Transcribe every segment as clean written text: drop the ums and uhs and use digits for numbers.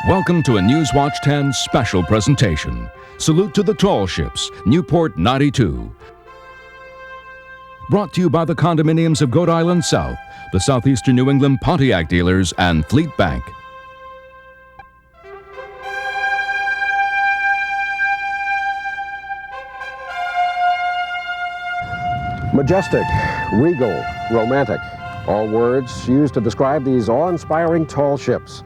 Welcome to a Newswatch 10 special presentation. Salute to the tall ships, Newport 92. Brought to you by the condominiums of Rhode Island South, the Southeastern New England Pontiac dealers, and Fleet Bank. Majestic, regal, romantic. All words used to describe these awe-inspiring tall ships.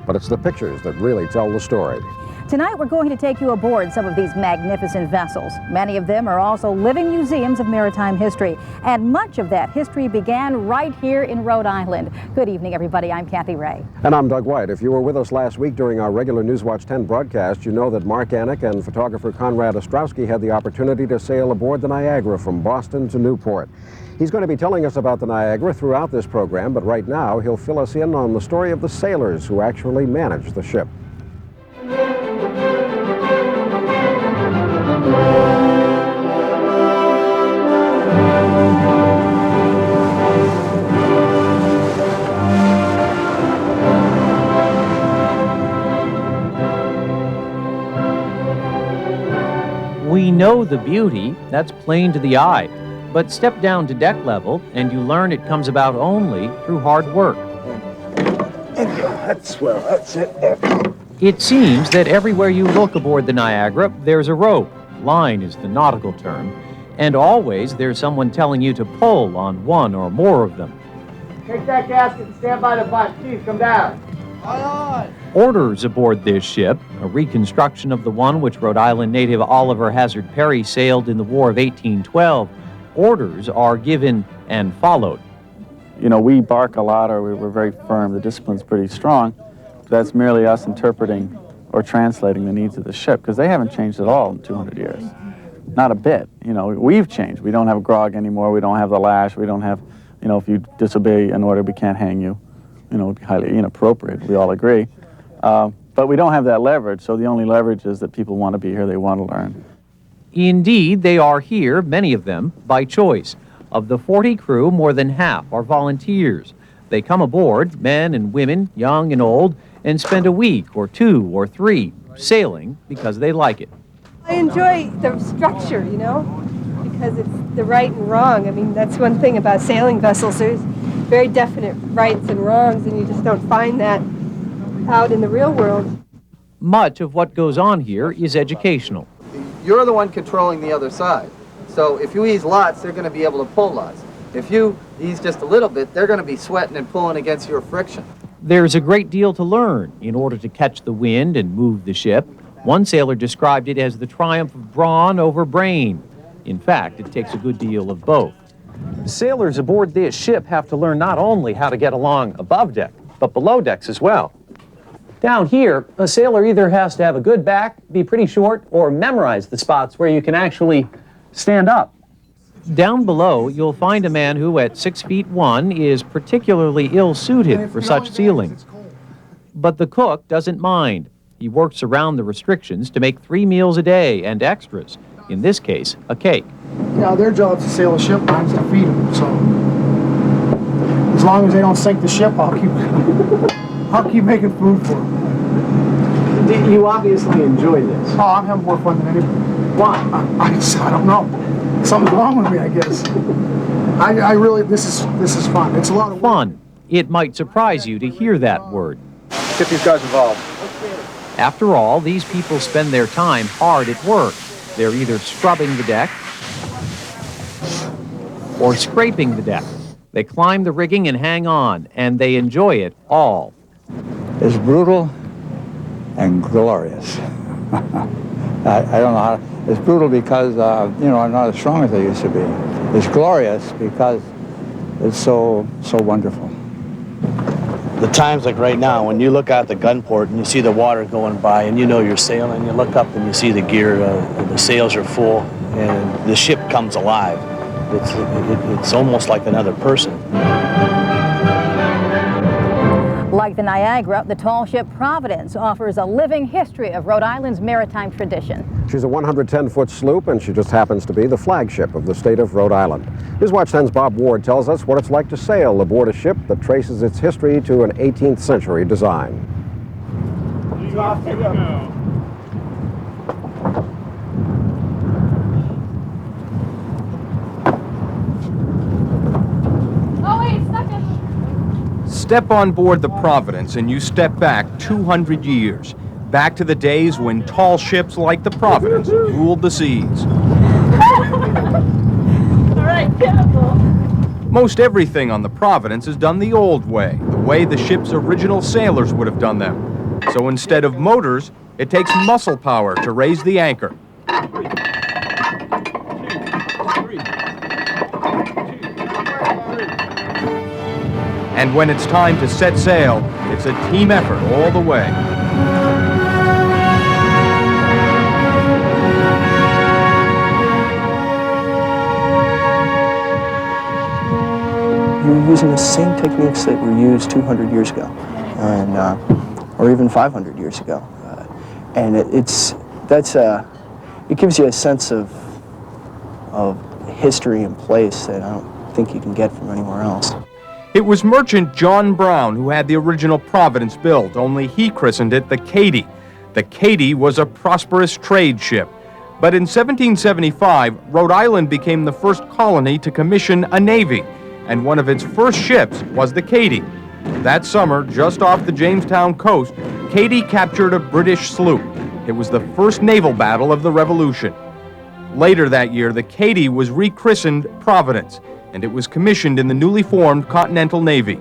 But it's the pictures that really tell the story. Tonight we're going to take you aboard some of these magnificent vessels. Many of them are also living museums of maritime history. And much of that history began right here in Rhode Island. Good evening, everybody. I'm Cathy Ray. And I'm Doug White. If you were with us last week during our regular Newswatch 10 broadcast, you know that Mark Anik and photographer Conrad Ostrowski had the opportunity to sail aboard the Niagara from Boston to Newport. He's going to be telling us about the Niagara throughout this program, but right now he'll fill us in on the story of the sailors who actually managed the ship. We know the beauty, that's plain to the eye. But step down to deck level, and you learn it comes about only through hard work. That's swell, that's it. It seems that everywhere you look aboard the Niagara, there's a rope. Line is the nautical term. And always there's someone telling you to pull on one or more of them. Take that gasket and stand by the butt. Chief, come down. Aye. Orders aboard this ship, a reconstruction of the one which Rhode Island native Oliver Hazard Perry sailed in the War of 1812, orders are given and followed. You know, we bark a lot, or we're very firm. The discipline's pretty strong. That's merely us interpreting or translating the needs of the ship, because they haven't changed at all in 200 years. Not a bit. You know, we've changed. We don't have a grog anymore. We don't have the lash. We don't have, you know, if you disobey an order, we can't hang you. You know, it would be highly inappropriate. We all agree. But we don't have that leverage, so the only leverage is that people want to be here. They want to learn. Indeed, they are here, many of them, by choice. Of the 40 crew, more than half are volunteers. They come aboard, men and women, young and old, and spend a week or 2 or 3 sailing because they like it. I enjoy the structure, you know, because it's the right and wrong. I mean, that's one thing about sailing vessels. There's very definite rights and wrongs, and you just don't find that out in the real world. Much of what goes on here is educational. You're the one controlling the other side. So if you ease lots, they're going to be able to pull lots. If you ease just a little bit, they're going to be sweating and pulling against your friction. There's a great deal to learn in order to catch the wind and move the ship. One sailor described it as the triumph of brawn over brain. In fact, it takes a good deal of both. Sailors aboard this ship have to learn not only how to get along above deck, but below decks as well. Down here, a sailor either has to have a good back, be pretty short, or memorize the spots where you can actually stand up. Down below, you'll find a man who, at 6'1", is particularly ill-suited for such sealing. But the cook doesn't mind. He works around the restrictions to make 3 meals a day and extras. In this case, a cake. Yeah, their job is to sail a ship, mine's to feed them, so as long as they don't sink the ship, I'll keep making food for them. You obviously enjoy this. Oh, I'm having more fun than anybody. Why? I don't know. Something's wrong with me, I guess. I really, this is fun. It's a lot of work. Fun. It might surprise you to hear that word. Get these guys involved. After all, these people spend their time hard at work. They're either scrubbing the deck or scraping the deck. They climb the rigging and hang on, and they enjoy it all. It's brutal and glorious. I don't know how. It's brutal because, you know, I'm not as strong as I used to be. It's glorious because it's so wonderful. The times like right now, when you look out the gun port and you see the water going by and you know you're sailing, you look up and you see the gear, the sails are full, and the ship comes alive. It's almost like another person. Like the Niagara, the tall ship Providence offers a living history of Rhode Island's maritime tradition. She's a 110-foot sloop, and she just happens to be the flagship of the state of Rhode Island. Newswatch 10's Bob Ward tells us what it's like to sail aboard a ship that traces its history to an 18th century design. Step on board the Providence and you step back 200 years, back to the days when tall ships like the Providence ruled the seas. All right, careful. Most everything on the Providence is done the old way, the way the ship's original sailors would have done them. So instead of motors, it takes muscle power to raise the anchor. And when it's time to set sail, it's a team effort all the way. You're using the same techniques that were used 200 years ago, and or even 500 years ago, and it gives you a sense of history and place that I don't think you can get from anywhere else. It was merchant John Brown who had the original Providence built, only he christened it the Cathy. The Cathy was a prosperous trade ship. But in 1775, Rhode Island became the first colony to commission a navy, and one of its first ships was the Cathy. That summer, just off the Jamestown coast, Cathy captured a British sloop. It was the first naval battle of the Revolution. Later that year, the Cathy was rechristened Providence, and it was commissioned in the newly formed Continental Navy.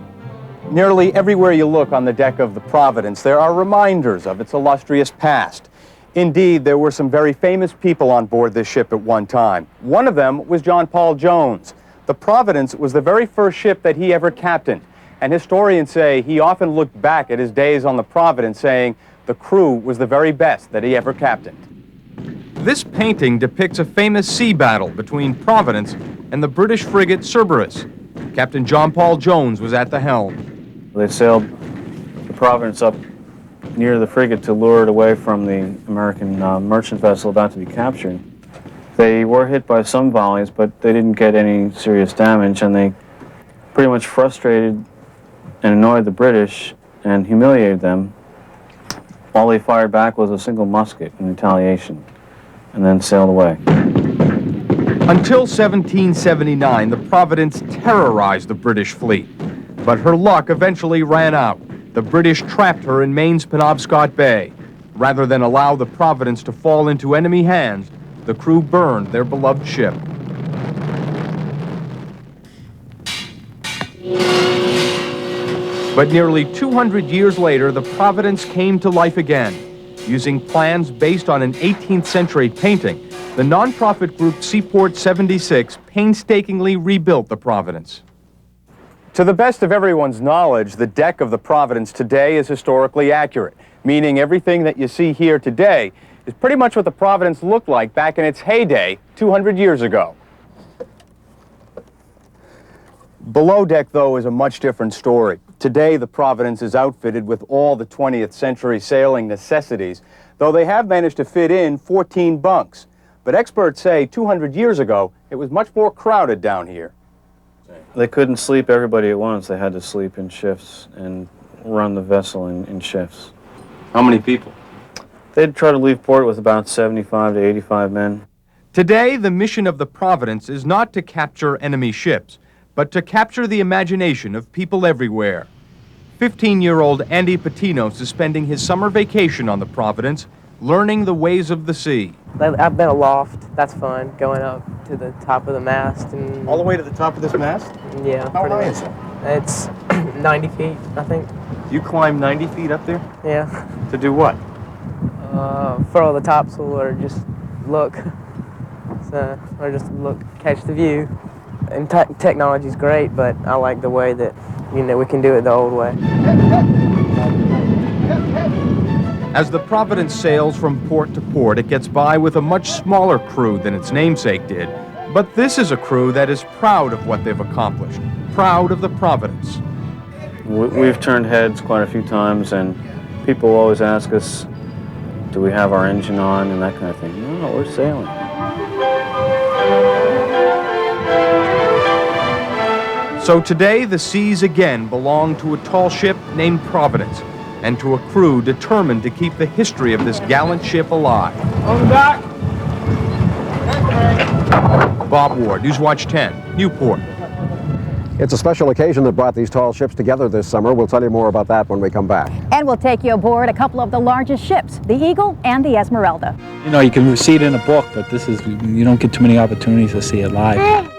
Nearly everywhere you look on the deck of the Providence, there are reminders of its illustrious past. Indeed, there were some very famous people on board this ship at one time. One of them was John Paul Jones. The Providence was the very first ship that he ever captained, and historians say he often looked back at his days on the Providence saying the crew was the very best that he ever captained. This painting depicts a famous sea battle between Providence and the British frigate Cerberus. Captain John Paul Jones was at the helm. They sailed the Providence up near the frigate to lure it away from the American merchant vessel about to be captured. They were hit by some volleys, but they didn't get any serious damage, and they pretty much frustrated and annoyed the British and humiliated them. All they fired back was a single musket in retaliation, and then sailed away. Until 1779, the Providence terrorized the British fleet, but her luck eventually ran out. The British trapped her in Maine's Penobscot Bay. Rather than allow the Providence to fall into enemy hands, the crew burned their beloved ship. But nearly 200 years later, the Providence came to life again. Using plans based on an 18th century painting, the nonprofit group Seaport 76 painstakingly rebuilt the Providence. To the best of everyone's knowledge, the deck of the Providence today is historically accurate, meaning everything that you see here today is pretty much what the Providence looked like back in its heyday 200 years ago. Below deck, though, is a much different story. Today, the Providence is outfitted with all the 20th century sailing necessities, though they have managed to fit in 14 bunks. But experts say 200 years ago, it was much more crowded down here. They couldn't sleep everybody at once. They had to sleep in shifts and run the vessel in shifts. How many people? They'd try to leave port with about 75 to 85 men. Today, the mission of the Providence is not to capture enemy ships, but to capture the imagination of people everywhere. 15-year-old Andy Patinos is spending his summer vacation on the Providence, learning the ways of the sea. I've been aloft. That's fun, going up to the top of the mast. And all the way to the top of this mast? Yeah. How high is it? It's 90 feet, I think. You climb 90 feet up there? Yeah. To do what? Furl the topsail or just look. Or just look, catch the view. And technology's great, but I like the way that, we can do it the old way. As the Providence sails from port to port, it gets by with a much smaller crew than its namesake did. But this is a crew that is proud of what they've accomplished, proud of the Providence. We've turned heads quite a few times, and people always ask us, do we have our engine on and that kind of thing. No, we're sailing. So today, the seas again belong to a tall ship named Providence. and to a crew determined to keep the history of this gallant ship alive. On the dock. Bob Ward, Newswatch 10, Newport. It's a special occasion that brought these tall ships together this summer. We'll tell you more about that when we come back. And we'll take you aboard a couple of the largest ships, the Eagle and the Esmeralda. You know, you can see it in a book, but this is, you don't get too many opportunities to see it live.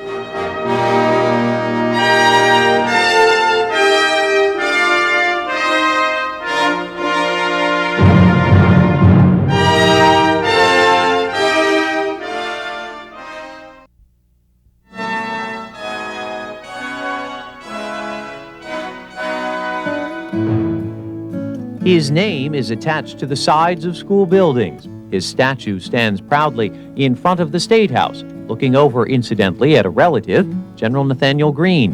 His name is attached to the sides of school buildings. His statue stands proudly in front of the State House, looking over, incidentally, at a relative, General Nathaniel Greene.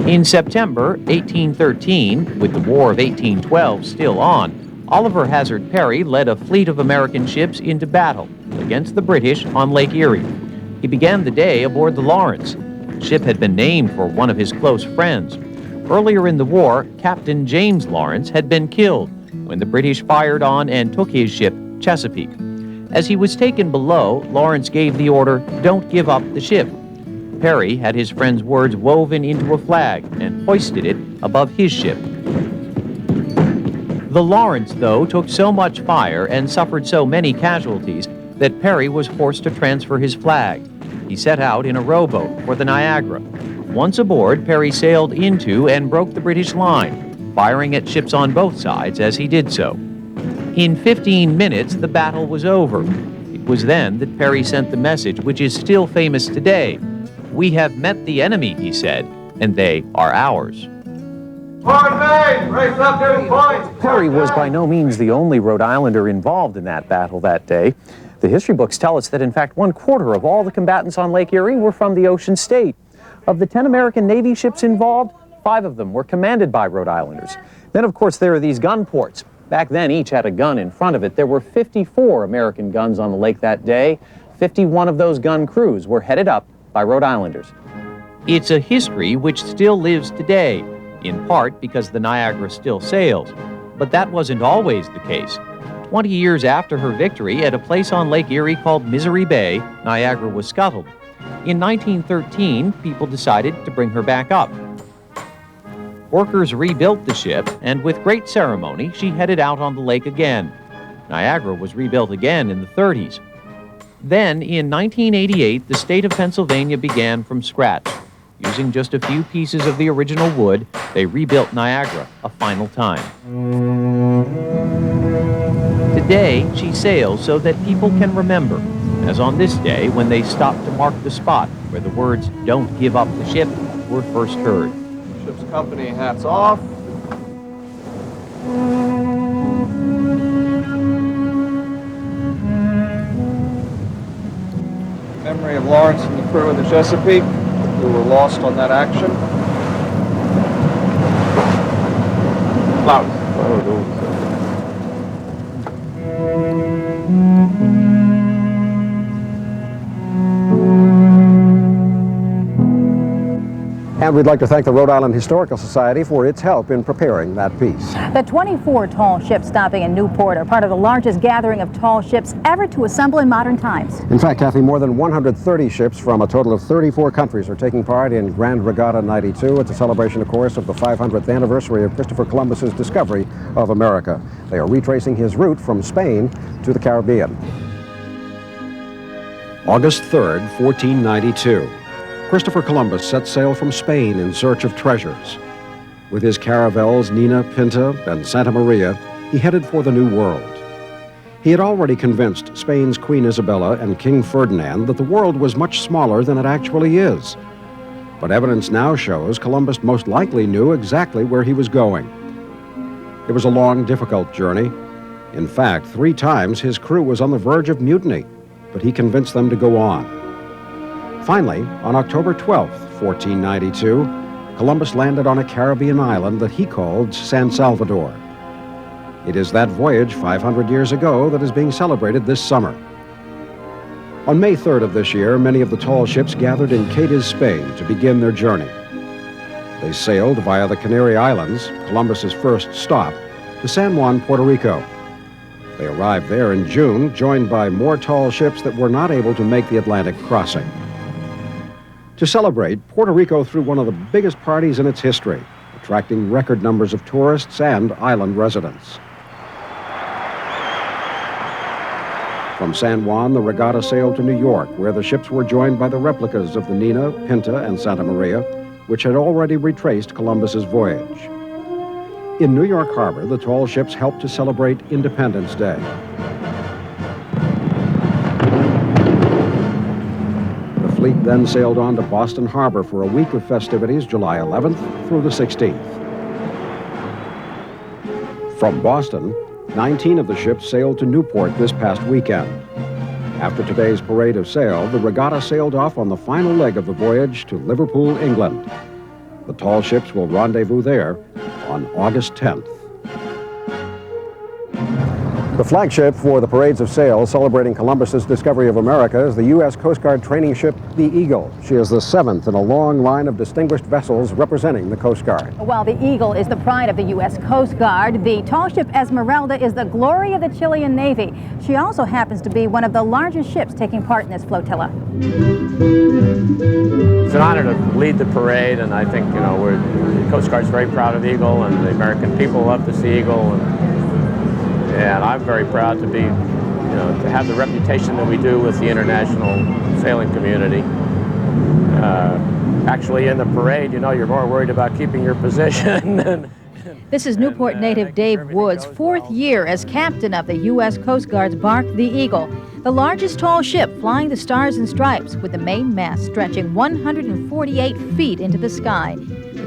In September 1813, with the War of 1812 still on, Oliver Hazard Perry led a fleet of American ships into battle against the British on Lake Erie. He began the day aboard the Lawrence. The ship had been named for one of his close friends. Earlier in the war, Captain James Lawrence had been killed when the British fired on and took his ship, Chesapeake. As he was taken below, Lawrence gave the order, "Don't give up the ship." Perry had his friend's words woven into a flag and hoisted it above his ship. The Lawrence, though, took so much fire and suffered so many casualties that Perry was forced to transfer his flag. He set out in a rowboat for the Niagara. Once aboard, Perry sailed into and broke the British line, firing at ships on both sides as he did so. In 15 minutes, the battle was over. It was then that Perry sent the message, which is still famous today. "We have met the enemy," he said, "and they are ours." Perry was by no means the only Rhode Islander involved in that battle that day. The history books tell us that, in fact, 1/4 of all the combatants on Lake Erie were from the Ocean State. Of the 10 American Navy ships involved, 5 of them were commanded by Rhode Islanders. Then, of course, there are these gun ports. Back then, each had a gun in front of it. There were 54 American guns on the lake that day. 51 of those gun crews were headed up by Rhode Islanders. It's a history which still lives today, in part because the Niagara still sails. But that wasn't always the case. 20 years after her victory, at a place on Lake Erie called Misery Bay, Niagara was scuttled. In 1913, people decided to bring her back up. Workers rebuilt the ship, and with great ceremony, she headed out on the lake again. Niagara was rebuilt again in the 30s. Then, in 1988, the state of Pennsylvania began from scratch. Using just a few pieces of the original wood, they rebuilt Niagara a final time. Today, she sails so that people can remember, as on this day when they stopped to mark the spot where the words, "Don't give up the ship," were first heard. Ship's company hats off. Memory of Lawrence and the crew of the Chesapeake who were lost on that action. Flowers. And we'd like to thank the Rhode Island Historical Society for its help in preparing that piece. The 24 tall ships stopping in Newport are part of the largest gathering of tall ships ever to assemble in modern times. In fact, Cathy, more than 130 ships from a total of 34 countries are taking part in Grand Regatta 92. It's a celebration, of course, of the 500th anniversary of Christopher Columbus's discovery of America. They are retracing his route from Spain to the Caribbean. August 3rd, 1492. Christopher Columbus set sail from Spain in search of treasures. With his caravels Nina, Pinta, and Santa Maria, he headed for the New World. He had already convinced Spain's Queen Isabella and King Ferdinand that the world was much smaller than it actually is. But evidence now shows Columbus most likely knew exactly where he was going. It was a long, difficult journey. In fact, 3 times his crew was on the verge of mutiny, but he convinced them to go on. Finally, on October 12, 1492, Columbus landed on a Caribbean island that he called San Salvador. It is that voyage 500 years ago that is being celebrated this summer. On May 3rd of this year, many of the tall ships gathered in Cadiz, Spain, to begin their journey. They sailed via the Canary Islands, Columbus's first stop, to San Juan, Puerto Rico. They arrived there in June, joined by more tall ships that were not able to make the Atlantic crossing. To celebrate, Puerto Rico threw one of the biggest parties in its history, attracting record numbers of tourists and island residents. From San Juan, the Regatta sailed to New York, where the ships were joined by the replicas of the Nina, Pinta, and Santa Maria, which had already retraced Columbus's voyage. In New York Harbor, the tall ships helped to celebrate Independence Day. The fleet then sailed on to Boston Harbor for a week of festivities, July 11th through the 16th. From Boston, 19 of the ships sailed to Newport this past weekend. After today's parade of sail, the Regatta sailed off on the final leg of the voyage to Liverpool, England. The tall ships will rendezvous there on August 10th. The flagship for the parades of sail celebrating Columbus's discovery of America is the U.S. Coast Guard training ship, the Eagle. She is the 7th in a long line of distinguished vessels representing the Coast Guard. While the Eagle is the pride of the U.S. Coast Guard, the tall ship Esmeralda is the glory of the Chilean Navy. She also happens to be one of the largest ships taking part in this flotilla. It's an honor to lead the parade, and I think, the Coast Guard's very proud of the Eagle, and the American people love to see Eagle. And I'm very proud to be, to have the reputation that we do with the international sailing community. Actually, in the parade, you're more worried about keeping your position. This is Newport native Dave Wood's 4th year as captain of the U.S. Coast Guard's bark, the Eagle, the largest tall ship flying the Stars and Stripes, with the main mast stretching 148 feet into the sky.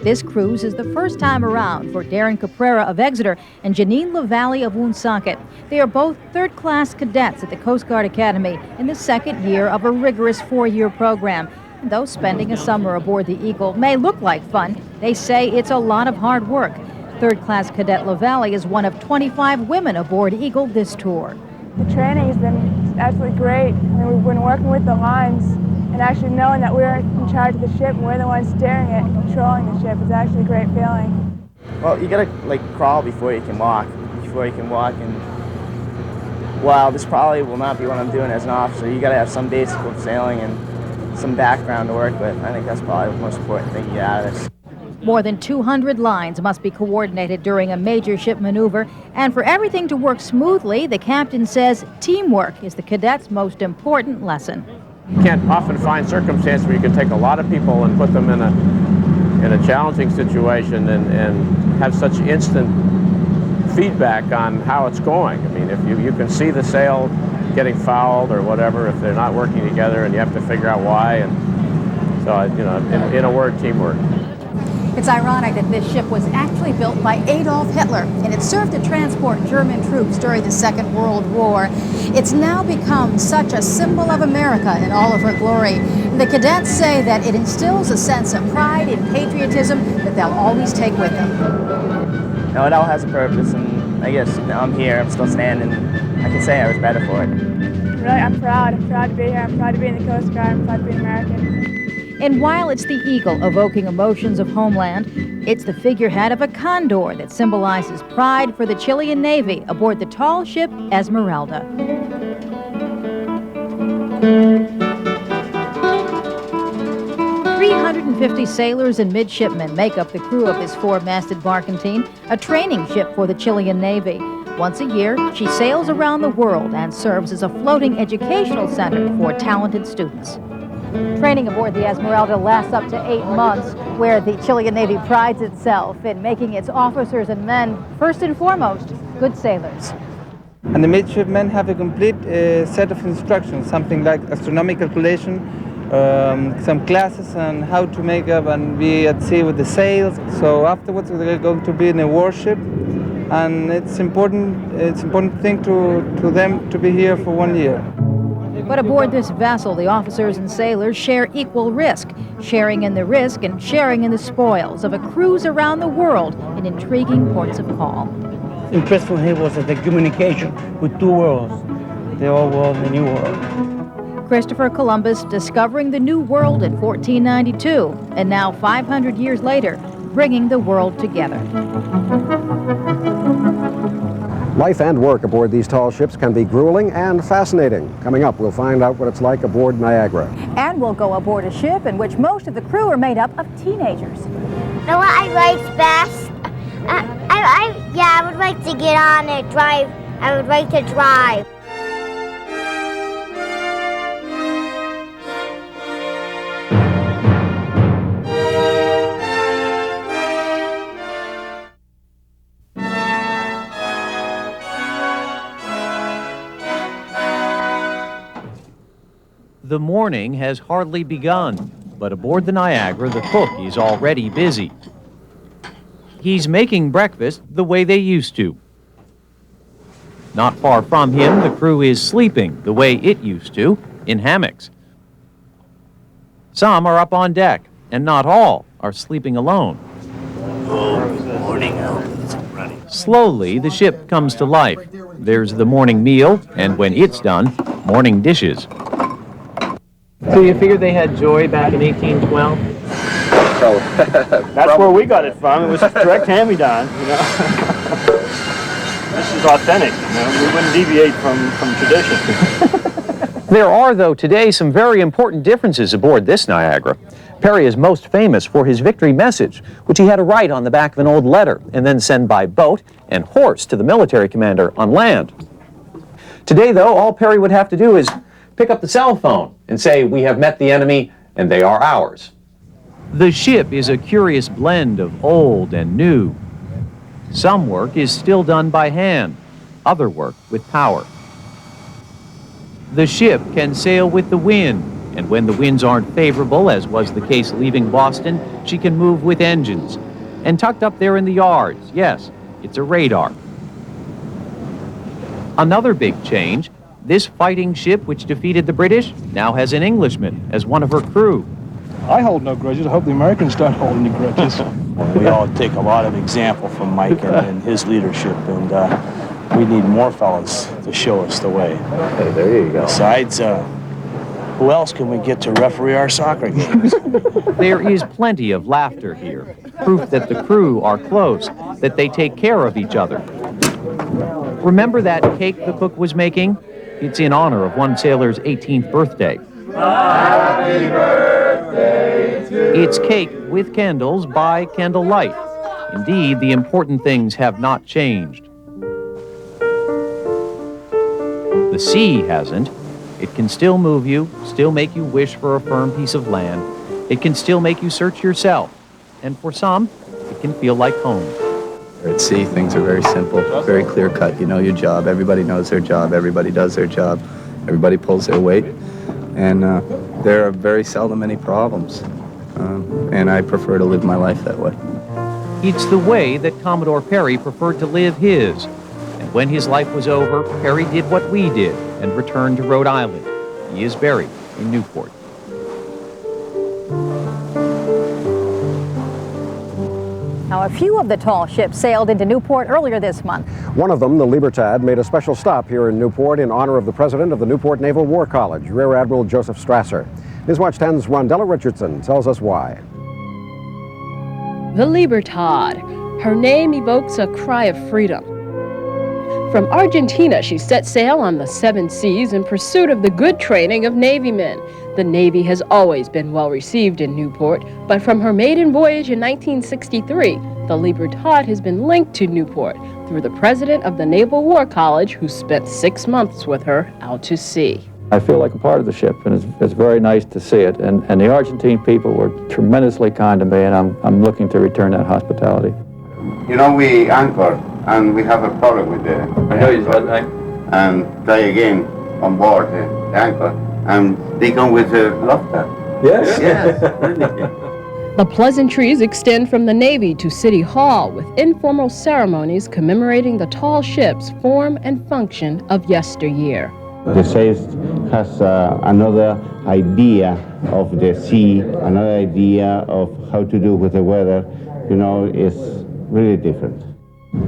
This cruise is the first time around for Darren Caprera of Exeter and Janine LaValle of Woonsocket. They are both third-class cadets at the Coast Guard Academy in the 2nd year of a rigorous 4-year program. And though spending a summer aboard the Eagle may look like fun, they say it's a lot of hard work. Third-class cadet LaValle is one of 25 women aboard Eagle this tour. The training has been absolutely great. We've been working with the lines, and actually knowing that we're in charge of the ship and we're the ones steering it and controlling the ship is actually a great feeling. Well, you gotta crawl before you can walk. And while this probably will not be what I'm doing as an officer, you gotta have some basic of sailing and some background to work with. I think that's probably the most important thing you get out of this. More than 200 lines must be coordinated during a major ship maneuver, and for everything to work smoothly, the captain says teamwork is the cadets' most important lesson. You can't often find circumstances where you can take a lot of people and put them in a challenging situation and have such instant feedback on how it's going. I mean, if you can see the sail getting fouled or whatever, if they're not working together, and you have to figure out why. And so, in a word, teamwork. It's ironic that this ship was actually built by Adolf Hitler, and it served to transport German troops during the Second World War. It's now become such a symbol of America in all of her glory. The cadets say that it instills a sense of pride and patriotism that they'll always take with them. No, it all has a purpose, and I guess now I'm here, I'm still standing. I can say I was better for it. Really, I'm proud. I'm proud to be here. I'm proud to be in the Coast Guard. I'm proud to be an American. And while it's the Eagle evoking emotions of homeland, it's the figurehead of a condor that symbolizes pride for the Chilean Navy aboard the tall ship Esmeralda. 350 sailors and midshipmen make up the crew of this 4-masted barkentine, a training ship for the Chilean Navy. Once a year, she sails around the world and serves as a floating educational center for talented students. Training aboard the Esmeralda lasts up to 8 months, where the Chilean Navy prides itself in making its officers and men, first and foremost, good sailors. And the midshipmen have a complete set of instructions, something like astronomical calculation, some classes on how to make up and be at sea with the sails. So afterwards they're going to be in a warship, and it's important thing to them to be here for 1 year. But aboard this vessel, the officers and sailors share equal risk, sharing in the risk and sharing in the spoils of a cruise around the world in intriguing ports of call. Interesting here was the communication with two worlds, the old world and the new world. Christopher Columbus discovering the New World in 1492, and now 500 years later, bringing the world together. Life and work aboard these tall ships can be grueling and fascinating. Coming up, we'll find out what it's like aboard Niagara. And we'll go aboard a ship in which most of the crew are made up of teenagers. You know what I like best? I would like to get on and drive. I would like to drive. The morning has hardly begun, but aboard the Niagara, the cook is already busy. He's making breakfast the way they used to. Not far from him, the crew is sleeping the way it used to, in hammocks. Some are up on deck, and not all are sleeping alone. Good morning. Slowly, the ship comes to life. There's the morning meal, and when it's done, morning dishes. So you figured they had joy back in 1812? So that's where we got it from. It was direct hand-me-down, you know. This is authentic, you know. We wouldn't deviate from tradition. There are, though, today some very important differences aboard this Niagara. Perry is most famous for his victory message, which he had to write on the back of an old letter and then send by boat and horse to the military commander on land. Today, though, all Perry would have to do is pick up the cell phone and say, "We have met the enemy, and they are ours." The ship is a curious blend of old and new. Some work is still done by hand, other work with power. The ship can sail with the wind, and when the winds aren't favorable, as was the case leaving Boston, she can move with engines. And tucked up there in the yards, yes, it's a radar. Another big change, this fighting ship which defeated the British now has an Englishman as one of her crew. I hold no grudges. I hope the Americans don't hold any grudges. We all take a lot of example from Mike and his leadership, and we need more fellas to show us the way. Hey, there you go. Besides, who else can we get to referee our soccer games? There is plenty of laughter here, proof that the crew are close, that they take care of each other. Remember that cake the cook was making? It's in honor of one sailor's 18th birthday. Happy birthday to It's cake with candles by candlelight. Indeed, the important things have not changed. The sea hasn't. It can still move you, still make you wish for a firm piece of land. It can still make you search yourself. And for some, it can feel like home. At sea, things are very simple, very clear-cut. You know your job. Everybody knows their job. Everybody does their job. Everybody pulls their weight. And there are very seldom any problems. And I prefer to live my life that way. It's the way that Commodore Perry preferred to live his. And when his life was over, Perry did what we did and returned to Rhode Island. He is buried in Newport. Now, a few of the tall ships sailed into Newport earlier this month. One of them, the Libertad, made a special stop here in Newport in honor of the president of the Newport Naval War College, Rear Admiral Joseph Strasser. Newswatch 10's Rondella Richardson tells us why. The Libertad. Her name evokes a cry of freedom. From Argentina, she set sail on the 7 seas in pursuit of the good training of Navy men. The Navy has always been well received in Newport, but from her maiden voyage in 1963, the Libertad has been linked to Newport through the president of the Naval War College, who spent 6 months with her out to sea. I feel like a part of the ship, and it's very nice to see it. And the Argentine people were tremendously kind to me, and I'm looking to return that hospitality. You know, we anchor, and we have a problem with the anchor, and try again on board the anchor, and they come with laughter. Yes? Yes. The pleasantries extend from the Navy to City Hall with informal ceremonies commemorating the tall ship's form and function of yesteryear. The sail has another idea of the sea, another idea of how to do with the weather. You know, it's really different.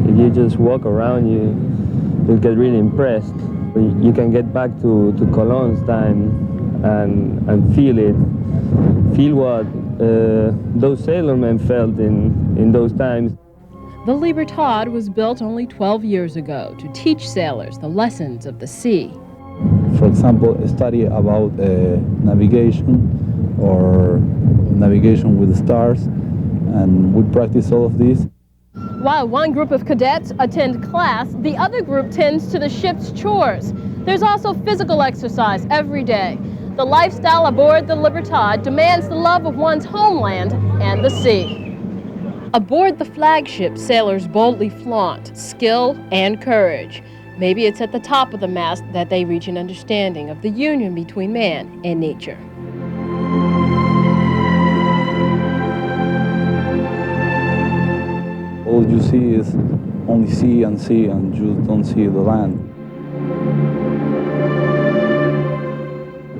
If you just walk around, you'll get really impressed. You can get back to Colon's time and feel what those sailormen felt in those times. The Libertad was built only 12 years ago to teach sailors the lessons of the sea. For example, a study about navigation or navigation with the stars, and we practice all of these. While one group of cadets attend class, the other group tends to the ship's chores. There's also physical exercise every day. The lifestyle aboard the Libertad demands the love of one's homeland and the sea. Aboard the flagship, sailors boldly flaunt skill and courage. Maybe it's at the top of the mast that they reach an understanding of the union between man and nature. All you see is only sea, and you don't see the land.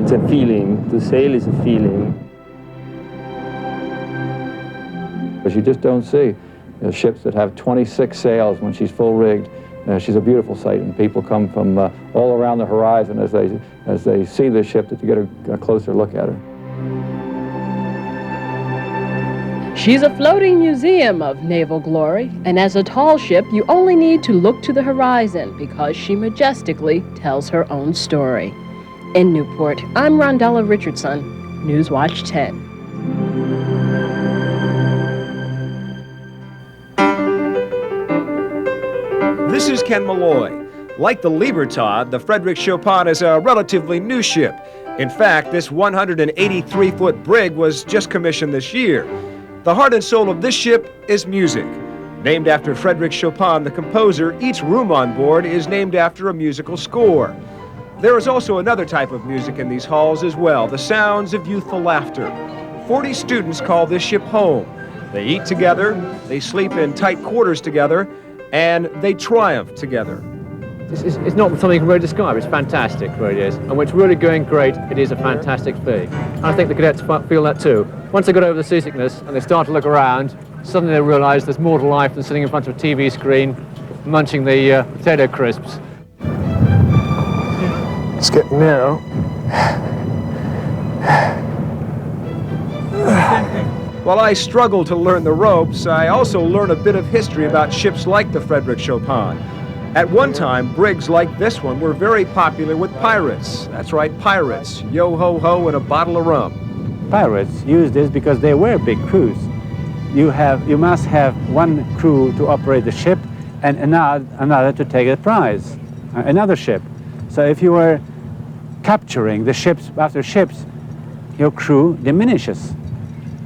It's a feeling. To sail is a feeling. Because you just don't see ships that have 26 sails when she's full rigged. She's a beautiful sight, and people come from all around the horizon as they see the ship to get a closer look at her. She's a floating museum of naval glory, and as a tall ship, you only need to look to the horizon because she majestically tells her own story. In Newport, I'm Rondella Richardson, Newswatch 10. This is Ken Malloy. Like the Libertad, the Fryderyk Chopin is a relatively new ship. In fact, this 183-foot brig was just commissioned this year. The heart and soul of this ship is music. Named after Fryderyk Chopin, the composer, each room on board is named after a musical score. There is also another type of music in these halls as well, the sounds of youthful laughter. 40 students call this ship home. They eat together, they sleep in tight quarters together, and they triumph together. It's not something you can really describe. It's fantastic, it really is. And when it's really going great, it is a fantastic thing. And I think the cadets feel that too. Once they get over the seasickness and they start to look around, suddenly they realize there's more to life than sitting in front of a TV screen, munching the potato crisps. It's getting narrow. While I struggle to learn the ropes, I also learn a bit of history about ships like the Fryderyk Chopin. At one time, brigs like this one were very popular with pirates. That's right, pirates. Yo-ho-ho and a bottle of rum. Pirates used this because they were big crews. You must have one crew to operate the ship and another to take a prize, another ship. So if you were capturing the ships after ships, your crew diminishes.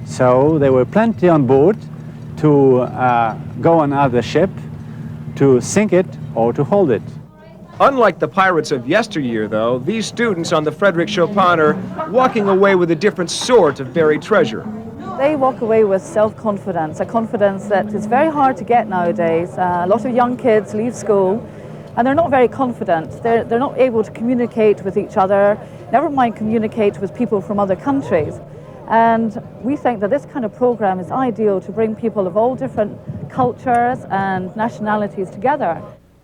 So there were plenty on board to go on another ship, to sink it or to hold it. Unlike the pirates of yesteryear, though, these students on the Fryderyk Chopin are walking away with a different sort of buried treasure. They walk away with self-confidence, a confidence that is very hard to get nowadays. A lot of young kids leave school and they're not very confident. They're not able to communicate with each other, never mind communicate with people from other countries. And we think that this kind of program is ideal to bring people of all different cultures and nationalities together.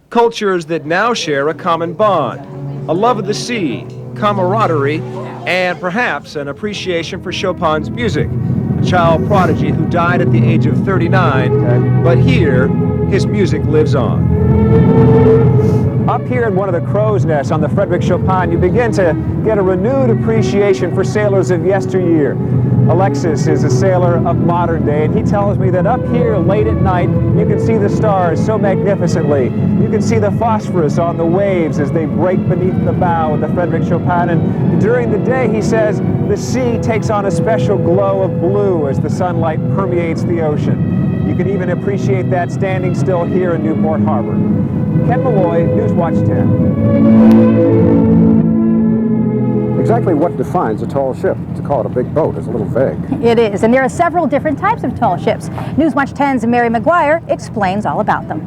Cultures that now share a common bond, a love of the sea, camaraderie, and perhaps an appreciation for Chopin's music. A child prodigy who died at the age of 39, but here, his music lives on. Up here in one of the crow's nests on the Fryderyk Chopin, you begin to get a renewed appreciation for sailors of yesteryear. Alexis is a sailor of modern day, and he tells me that up here late at night, you can see the stars so magnificently. You can see the phosphorus on the waves as they break beneath the bow of the Fryderyk Chopin, and during the day, he says, the sea takes on a special glow of blue as the sunlight permeates the ocean. You can even appreciate that standing still here in Newport Harbor. Ken Malloy, Newswatch 10. Exactly what defines a tall ship? To call it a big boat is a little vague. It is, and there are several different types of tall ships. Newswatch 10's Mary McGuire explains all about them.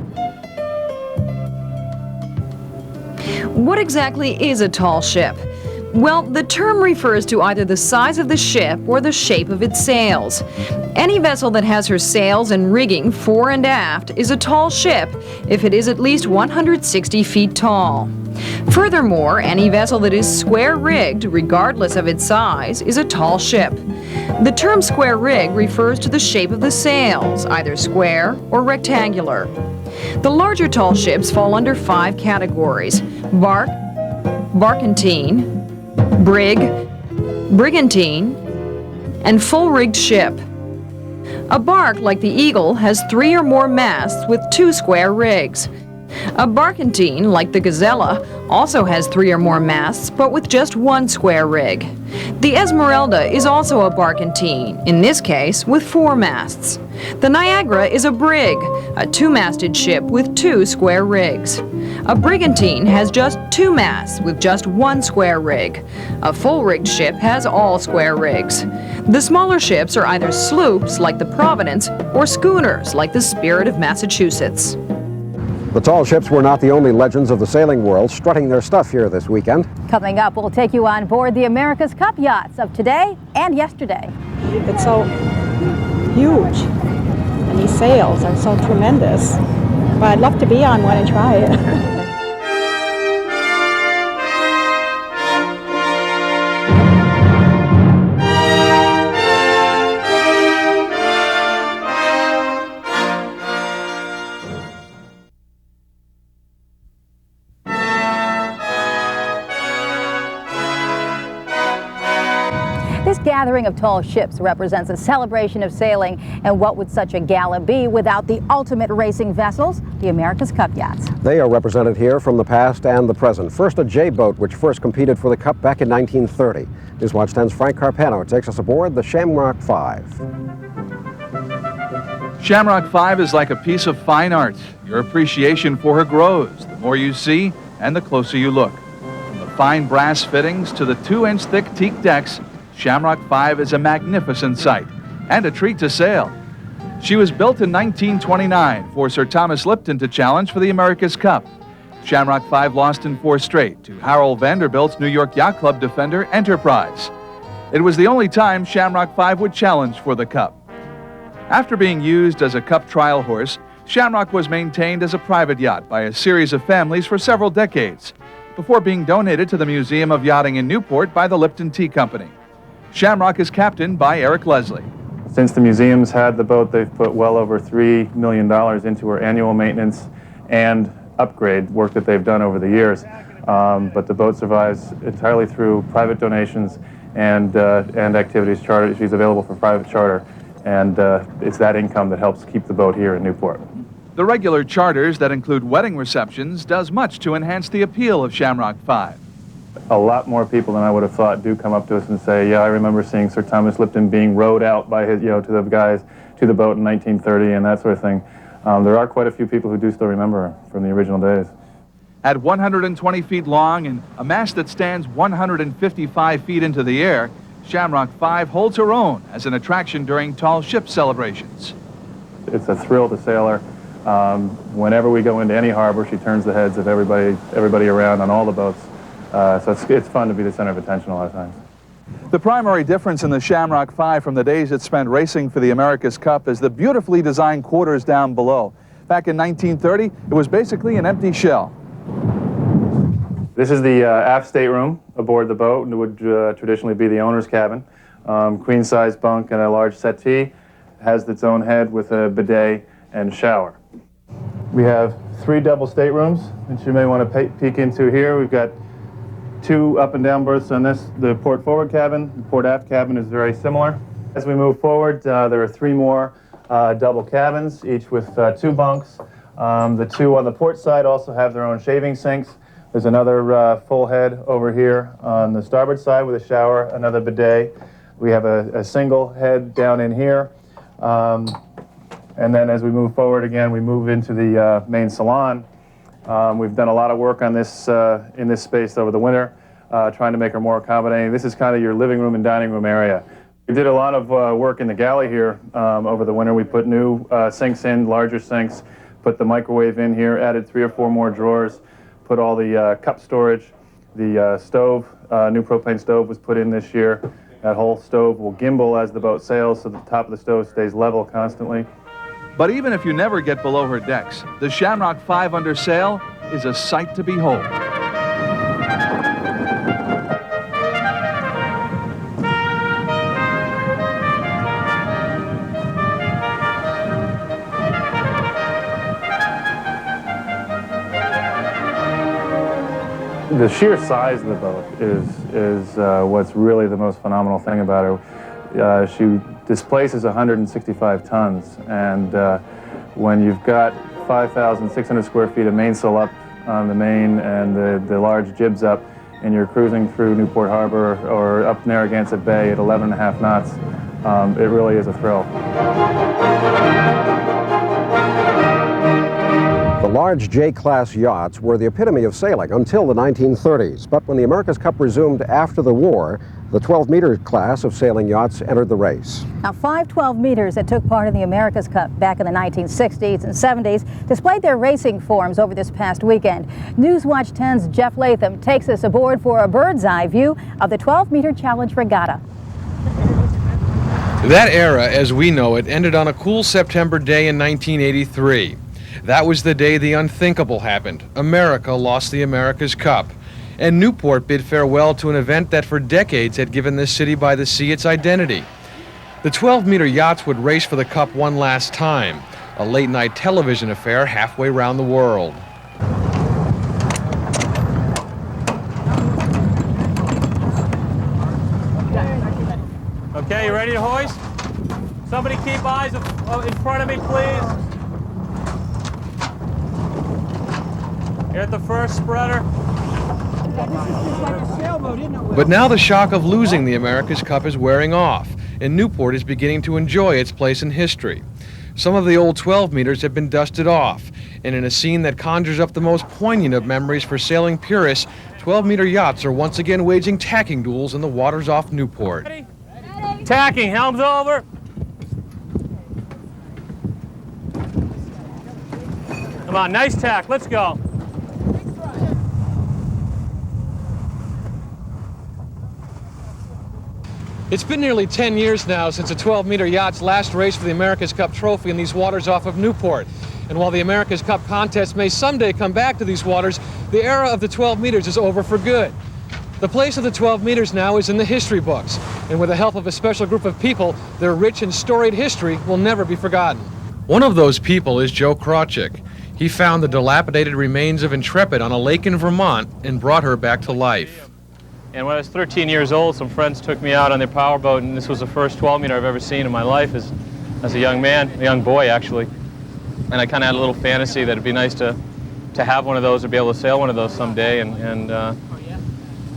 What exactly is a tall ship? Well, the term refers to either the size of the ship or the shape of its sails. Any vessel that has her sails and rigging fore and aft is a tall ship if it is at least 160 feet tall. Furthermore, any vessel that is square-rigged, regardless of its size, is a tall ship. The term square rig refers to the shape of the sails, either square or rectangular. The larger tall ships fall under 5 categories: bark, barkentine, brig, brigantine, and full-rigged ship. A bark, like the Eagle, has 3 or more masts with 2 square rigs. A barkentine, like the Gazella, also has 3 or more masts, but with just 1 square rig. The Esmeralda is also a barkentine, in this case with 4 masts. The Niagara is a brig, a 2-masted ship with 2 square rigs. A brigantine has just 2 masts with just 1 square rig. A full-rigged ship has all square rigs. The smaller ships are either sloops, like the Providence, or schooners, like the Spirit of Massachusetts. The tall ships were not the only legends of the sailing world strutting their stuff here this weekend. Coming up, we'll take you on board the America's Cup yachts of today and yesterday. It's so huge, and these sails are so tremendous. But I'd love to be on one and try it. This gathering of tall ships represents a celebration of sailing, and what would such a gala be without the ultimate racing vessels, the America's Cup yachts? They are represented here from the past and the present. First, a J-boat, which first competed for the Cup back in 1930. Newswatch 10's Frank Carpano takes us aboard the Shamrock V. Shamrock V is like a piece of fine art. Your appreciation for her grows the more you see and the closer you look. From the fine brass fittings to the 2-inch thick teak decks, Shamrock V is a magnificent sight and a treat to sail. She was built in 1929 for Sir Thomas Lipton to challenge for the America's Cup. Shamrock V lost in 4 straight to Harold Vanderbilt's New York Yacht Club defender Enterprise. It was the only time Shamrock V would challenge for the Cup. After being used as a Cup trial horse, Shamrock was maintained as a private yacht by a series of families for several decades, before being donated to the Museum of Yachting in Newport by the Lipton Tea Company. Shamrock is captained by Eric Leslie. Since the museum's had the boat, they've put well over $3 million into her annual maintenance and upgrade work that they've done over the years. But the boat survives entirely through private donations and activities charter. She's available for private charter, and it's that income that helps keep the boat here in Newport. The regular charters that include wedding receptions does much to enhance the appeal of Shamrock V. A lot more people than I would have thought do come up to us and say, yeah, I remember seeing Sir Thomas Lipton being rowed out by his, to the guys to the boat in 1930 and that sort of thing. There are quite a few people who do still remember her from the original days. At 120 feet long and a mast that stands 155 feet into the air, Shamrock V holds her own as an attraction during tall ship celebrations. It's a thrill to sail her. Whenever we go into any harbor, she turns the heads of everybody around on all the boats. So it's fun to be the center of attention a lot of times. The primary difference in the Shamrock V from the days it spent racing for the America's Cup is the beautifully designed quarters down below. Back in 1930, it was basically an empty shell. This is the aft stateroom aboard the boat, and it would traditionally be the owner's cabin. Queen-size bunk and a large settee. It has its own head with a bidet and shower. We have 3 double staterooms that you may want to peek into here. We've got 2 up and down berths on this. The port forward cabin, the port aft cabin is very similar. As we move forward, there are 3 more double cabins, each with 2 bunks. The 2 on the port side also have their own shaving sinks. There's another full head over here on the starboard side with a shower, another bidet. We have a single head down in here. And then as we move forward again, we move into the main salon. We've done a lot of work on this in this space over the winter, trying to make her more accommodating. This is kind of your living room and dining room area. We did a lot of work in the galley here over the winter. We put new sinks in, larger sinks, put the microwave in here, added 3 or 4 more drawers, put all the cup storage, The stove, new propane stove was put in this year. That whole stove will gimbal as the boat sails, so the top of the stove stays level constantly. But even if you never get below her decks, the Shamrock V under sail is a sight to behold. The sheer size of the boat is what's really the most phenomenal thing about her. She displaces 165 tons, and when you've got 5,600 square feet of mainsail up on the main and the large jibs up, and you're cruising through Newport Harbor or up Narragansett Bay at 11.5 knots, it really is a thrill. The large J-class yachts were the epitome of sailing until the 1930s. But when the America's Cup resumed after the war, the 12-meter class of sailing yachts entered the race. Now, 5 12-meters that took part in the America's Cup back in the 1960s and 70s displayed their racing forms over this past weekend. Newswatch 10's Jeff Latham takes us aboard for a bird's-eye view of the 12-meter challenge regatta. That era, as we know it, ended on a cool September day in 1983. That was the day the unthinkable happened. America lost the America's Cup. And Newport bid farewell to an event that for decades had given this city by the sea its identity. The 12-meter yachts would race for the Cup one last time, a late-night television affair halfway around the world. Okay, you ready to hoist? Somebody keep eyes in front of me, please. You're at the first spreader. But now the shock of losing the America's Cup is wearing off, and Newport is beginning to enjoy its place in history. Some of the old 12-meters have been dusted off, and in a scene that conjures up the most poignant of memories for sailing purists, 12-meter yachts are once again waging tacking duels in the waters off Newport. Ready? Tacking, helms over. Come on, nice tack, let's go. It's been nearly 10 years now since a 12-meter yacht's last race for the America's Cup trophy in these waters off of Newport. And while the America's Cup contest may someday come back to these waters, the era of the 12 meters is over for good. The place of the 12 meters now is in the history books, and with the help of a special group of people, their rich and storied history will never be forgotten. One of those people is Joe Krawczyk. He found the dilapidated remains of Intrepid on a lake in Vermont and brought her back to life. And when I was 13 years old, some friends took me out on their powerboat, and this was the first 12-meter I've ever seen in my life as a young man, a young boy, actually. And I kind of had a little fantasy that it'd be nice to have one of those or be able to sail one of those someday, and a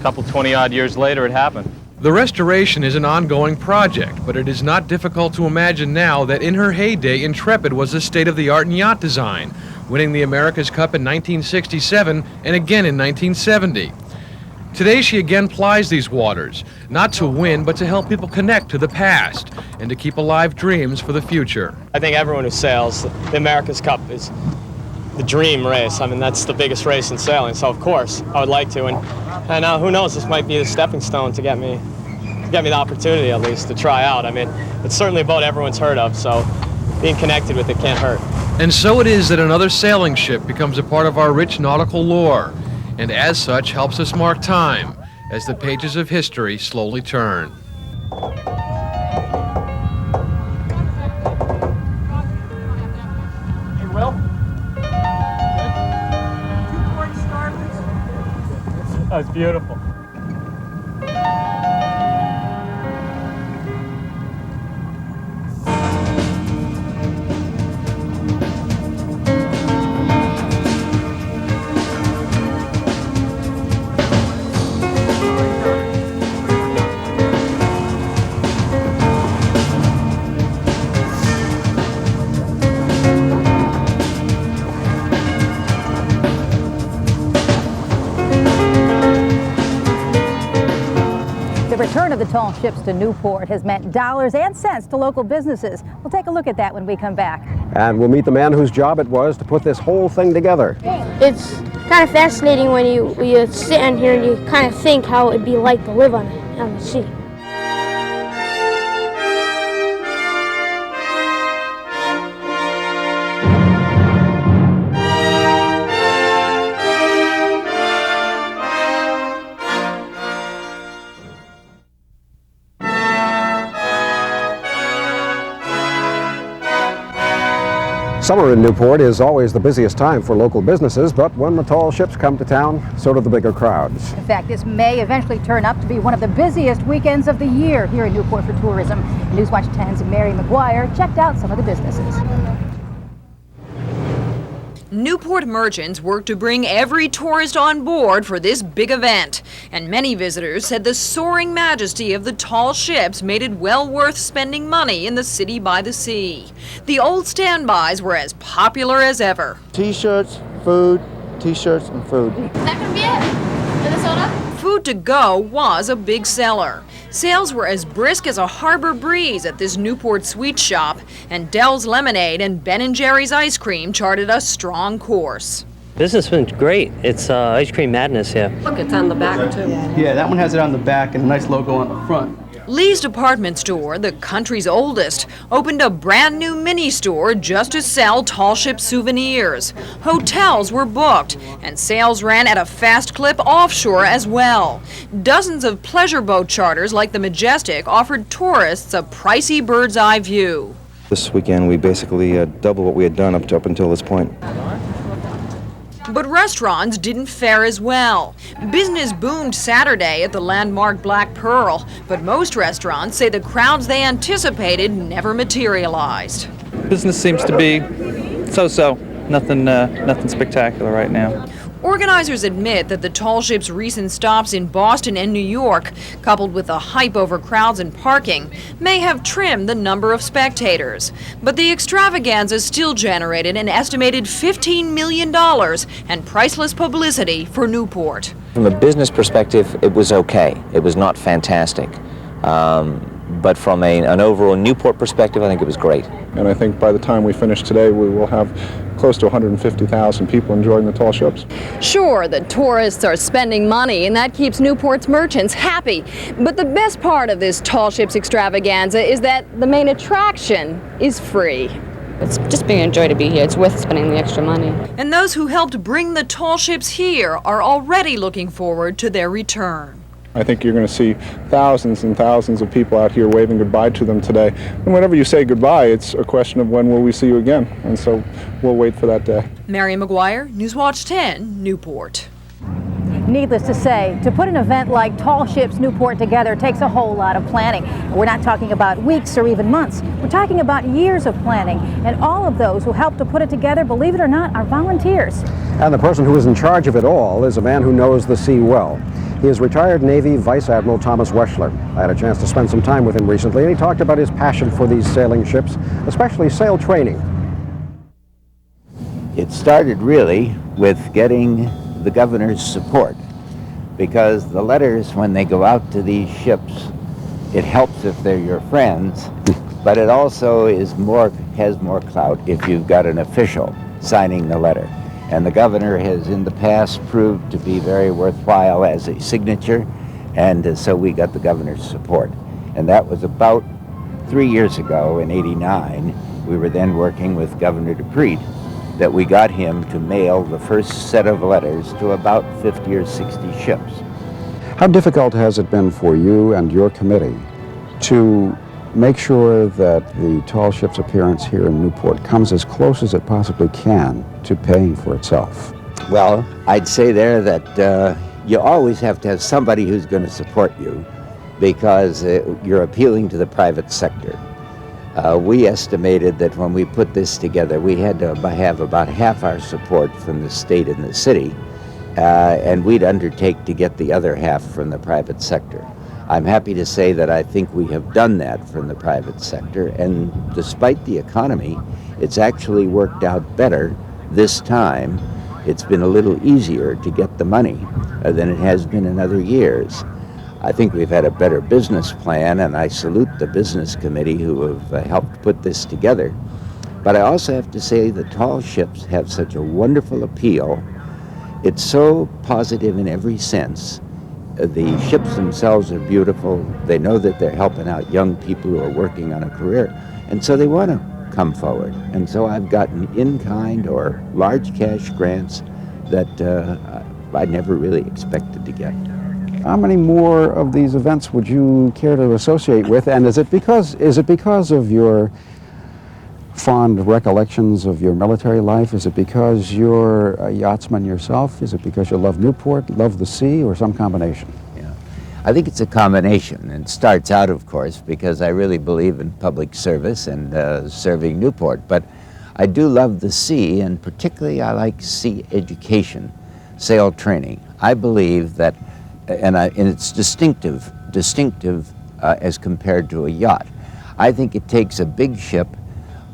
couple 20-odd years later, it happened. The restoration is an ongoing project, but it is not difficult to imagine now that in her heyday, Intrepid was the state-of-the-art in yacht design, winning the America's Cup in 1967 and again in 1970. Today she again plies these waters, not to win, but to help people connect to the past and to keep alive dreams for the future. I think everyone who sails, the America's Cup is the dream race. I mean, that's the biggest race in sailing, so of course I would like to. And who knows, this might be the stepping stone to get me the opportunity at least to try out. I mean, it's certainly a boat everyone's heard of, so being connected with it can't hurt. And so it is that another sailing ship becomes a part of our rich nautical lore, and as such helps us mark time as the pages of history slowly turn. Hey, Will? That's beautiful. return of the tall ships to Newport has meant dollars and cents to local businesses. We'll take a look at that when we come back. And we'll meet the man whose job it was to put this whole thing together. It's kind of fascinating when you sit in here and you kind of think how it'd be like to live on the sea. Summer in Newport is always the busiest time for local businesses, but when the tall ships come to town, so do the bigger crowds. In fact, this may eventually turn up to be one of the busiest weekends of the year here in Newport for tourism. Newswatch 10's Mary McGuire checked out some of the businesses. Newport merchants work to bring every tourist on board for this big event, and many visitors said the soaring majesty of the tall ships made it well worth spending money in the city by the sea. The old standbys were as popular as ever. T-shirts, food, T-shirts, and food. Is that gonna be it? Minnesota? Food to go was a big seller. Sales were as brisk as a harbor breeze at this Newport sweet shop, and Dell's Lemonade and Ben & Jerry's ice cream charted a strong course. Business has been great. It's ice cream madness here. Look, it's on the back too. Yeah, that one has it on the back and a nice logo on the front. Lee's department store, the country's oldest, opened a brand new mini store just to sell tall ship souvenirs. Hotels were booked, and sales ran at a fast clip offshore as well. Dozens of pleasure boat charters like the Majestic offered tourists a pricey bird's eye view. This weekend we basically doubled what we had done up until this point. But restaurants didn't fare as well. Business boomed Saturday at the landmark Black Pearl, but most restaurants say the crowds they anticipated never materialized. Business seems to be so-so. Nothing spectacular right now. Organizers admit that the tall ship's recent stops in Boston and New York, coupled with the hype over crowds and parking, may have trimmed the number of spectators. But the extravaganza still generated an estimated $15 million and priceless publicity for Newport. From a business perspective, it was okay. It was not fantastic. But from an overall Newport perspective, I think it was great. And I think by the time we finish today, we will have close to 150,000 people enjoying the tall ships. Sure, the tourists are spending money, and that keeps Newport's merchants happy. But the best part of this tall ships extravaganza is that the main attraction is free. It's just being a joy to be here. It's worth spending the extra money. And those who helped bring the tall ships here are already looking forward to their return. I think you're going to see thousands and thousands of people out here waving goodbye to them today. And whenever you say goodbye, it's a question of when will we see you again. And so we'll wait for that day. Mary McGuire, Newswatch 10, Newport. Needless to say, to put an event like Tall Ships Newport together takes a whole lot of planning. We're not talking about weeks or even months. We're talking about years of planning. And all of those who helped to put it together, believe it or not, are volunteers. And the person who is in charge of it all is a man who knows the sea well. He is retired Navy Vice Admiral Thomas Weschler. I had a chance to spend some time with him recently, and he talked about his passion for these sailing ships, especially sail training. It started really with getting the governor's support, because the letters, when they go out to these ships, it helps if they're your friends, but it also has more clout if you've got an official signing the letter. And the governor has in the past proved to be very worthwhile as a signature, and so we got the governor's support. And that was about 3 years ago in '89. We were then working with Governor Dupree that we got him to mail the first set of letters to about 50 or 60 ships. How difficult has it been for you and your committee to make sure that the tall ship's appearance here in Newport comes as close as it possibly can to paying for itself? Well, I'd say there that you always have to have somebody who's going to support you, because you're appealing to the private sector. We estimated that when we put this together, we had to have about half our support from the state and the city, and we'd undertake to get the other half from the private sector. I'm happy to say that I think we have done that from the private sector, and despite the economy, it's actually worked out better this time. It's been a little easier to get the money than it has been in other years. I think we've had a better business plan, and I salute the business committee who have helped put this together. But I also have to say the tall ships have such a wonderful appeal. It's so positive in every sense. The ships themselves are beautiful. They know that they're helping out young people who are working on a career, and so they want to come forward. And so I've gotten in-kind or large cash grants that I never really expected to get. How many more of these events would you care to associate with? And is it because of your fond recollections of your military life? Is it because you're a yachtsman yourself? Is it because you love Newport, love the sea, or some combination? Yeah, I think it's a combination. It starts out, of course, because I really believe in public service and serving Newport. But I do love the sea, and particularly I like sea education, sail training. I believe that, and it's distinctive as compared to a yacht. I think it takes a big ship,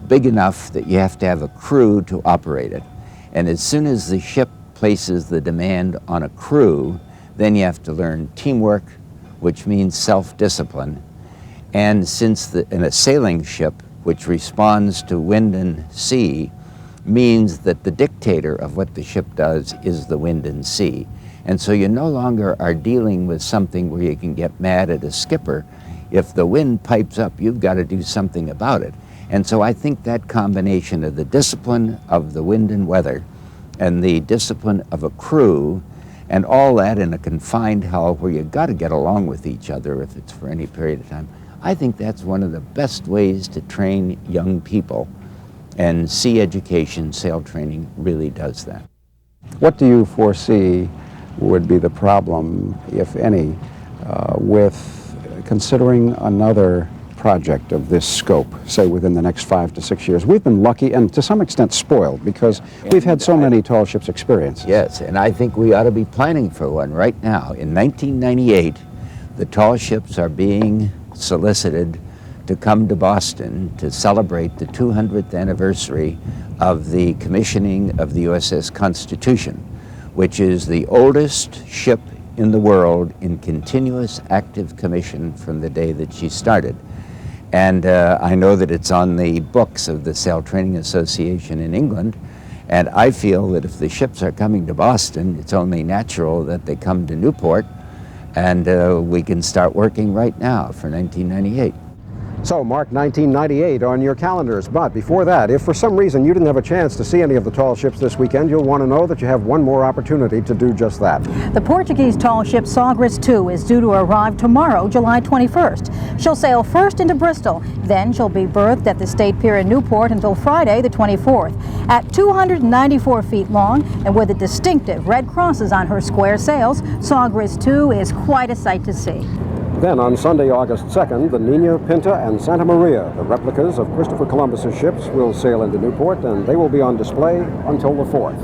big enough that you have to have a crew to operate it. And as soon as the ship places the demand on a crew, then you have to learn teamwork, which means self-discipline. And since in a sailing ship, which responds to wind and sea, means that the dictator of what the ship does is the wind and sea. And so you no longer are dealing with something where you can get mad at a skipper. If the wind pipes up, you've got to do something about it. And so I think that combination of the discipline of the wind and weather and the discipline of a crew, and all that in a confined hull where you've got to get along with each other if it's for any period of time, I think that's one of the best ways to train young people. And sea education, sail training really does that. What do you foresee would be the problem, if any, with considering another project of this scope, say within the next 5 to 6 years? We've been lucky and to some extent spoiled because we've had so many tall ships experiences. Yes, and I think we ought to be planning for one right now. In 1998, the tall ships are being solicited to come to Boston to celebrate the 200th anniversary of the commissioning of the USS Constitution, which is the oldest ship in the world in continuous active commission from the day that she started. And I know that it's on the books of the Sail Training Association in England, and I feel that if the ships are coming to Boston, it's only natural that they come to Newport, and we can start working right now for 1998. So mark 1998 on your calendars, but before that, if for some reason you didn't have a chance to see any of the tall ships this weekend, you'll want to know that you have one more opportunity to do just that. The Portuguese tall ship Sagres II is due to arrive tomorrow, July 21st. She'll sail first into Bristol, then she'll be berthed at the State Pier in Newport until Friday the 24th. At 294 feet long and with the distinctive red crosses on her square sails, Sagres II is quite a sight to see. Then on Sunday, August 2nd, the Nina, Pinta, and Santa Maria, the replicas of Christopher Columbus's ships, will sail into Newport, and they will be on display until the 4th.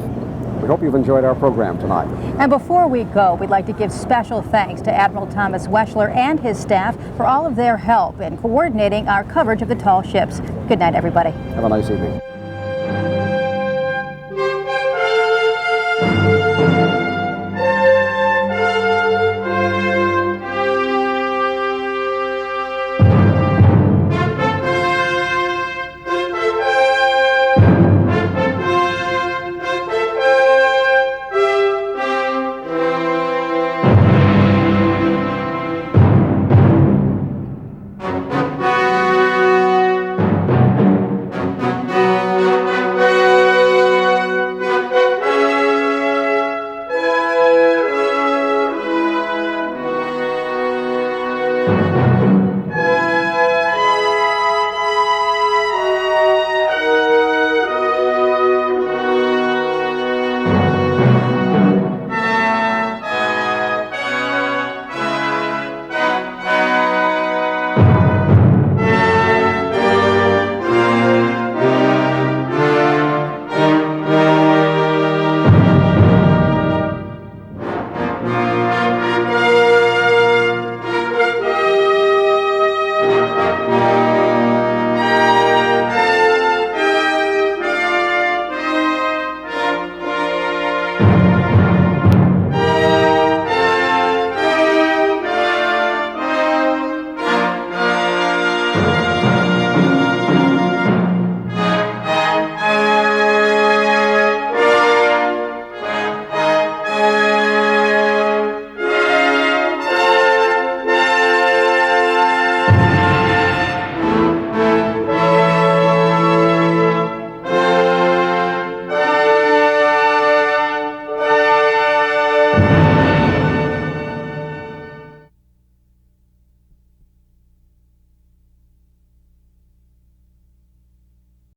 We hope you've enjoyed our program tonight. And before we go, we'd like to give special thanks to Admiral Thomas Weschler and his staff for all of their help in coordinating our coverage of the tall ships. Good night, everybody. Have a nice evening.